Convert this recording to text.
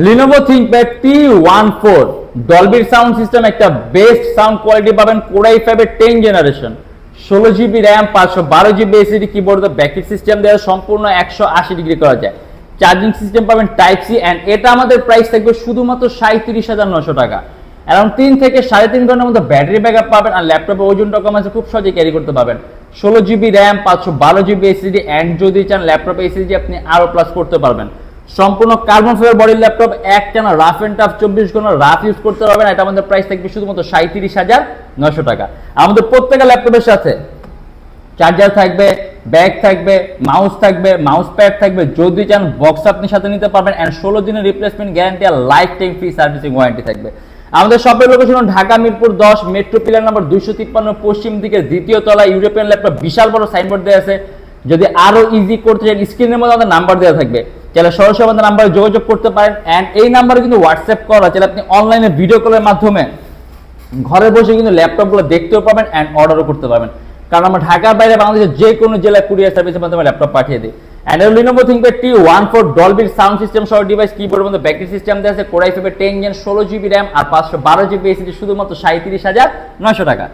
Lenovo ThinkPad T14 ডলবির sound system, একটা best sound quality পাবেন। কোরাই 5 এর 10 generation, 16GB RAM, 512GB SSD keyboard, backlit system দেওয়া, সম্পূর্ণ 180 ডিগ্রি করা যায়। চার্জিং সিস্টেম পাবেন টাইপ সি, এন্ড এটা আমাদের প্রাইস থাকবে শুধুমাত্র 37,900 টাকা। অ্যারাউন্ড 3 থেকে 3.5 ঘন্টার মধ্যে ব্যাটারি ব্যাকআপ পাবেন, আর ল্যাপটপে ওজনটা কম আছে, খুব সহজে ক্যারি করতে পারবেন। 16GB RAM, 512GB SSD, and যদি চান ল্যাপটপে এসএসডি আপনি আরো প্লাস করতে পারবেন। সম্পূর্ণ কার্বন ফাইবার বডির ল্যাপটপ, একটানা রাফ এন্ড টাফ 24 ঘন্টা রাফ ইউজ করতে পারবেন। এটা আমাদের প্রাইস থাকবে শুধুমাত্র 37,900 টাকা। আমাদের প্রত্যেকটা ল্যাপটপের সাথে চার্জার থাকবে, ব্যাগ থাকবে, মাউস থাকবে, মাউস প্যাড থাকবে। যদি চান বক্স আপনি সাথে নিতে পারবেন, এন্ড 16 দিনের রিপ্লেসমেন্ট গ্যারান্টি আর life time free servicing warranty থাকবে। আমাদের শপের location Dhaka Mirpur 10, metro pillar number 253, পশ্চিম দিকে দ্বিতীয় তলা, ইউরোপিয়ান ল্যাপটপ, বিশাল বড় সাইনবোর্ড দেওয়া আছে। যদি আরো ইজি করতে চান স্ক্রিনের মধ্যে আমাদের নাম্বার দেওয়া থাকবে, চাইলে সরাসরি আমাদের নাম্বারে যোগাযোগ করতে পারেন। এন্ড এই নাম্বারে কিন্তু হোয়াটসঅ্যাপ করা, চাইলে আপনি অনলাইনে ভিডিও কলের মাধ্যমে ঘরে বসে কিন্তু ল্যাপটপগুলো দেখতেও পাবেন এন্ড অর্ডারও করতে পারবেন। কারণ আমরা ঢাকার বাইরে বাংলাদেশের যে কোনো জেলায় কুরিয়ার সার্ভিসের মাধ্যমে ল্যাপটপ পাঠিয়ে দিই। এন্ড Lenovo ThinkPad T14 ডলবির সাউন্ড সিস্টেম সহ ডিভাইস, কিবোর্ডের মধ্যে ব্যাটারি সিস্টেম দেওয়া আছে, কোরাই 5 এর 10 জেন, 16GB র্যাম আর 512GB এসএসডি, শুধুমাত্র 37,900 টাকা।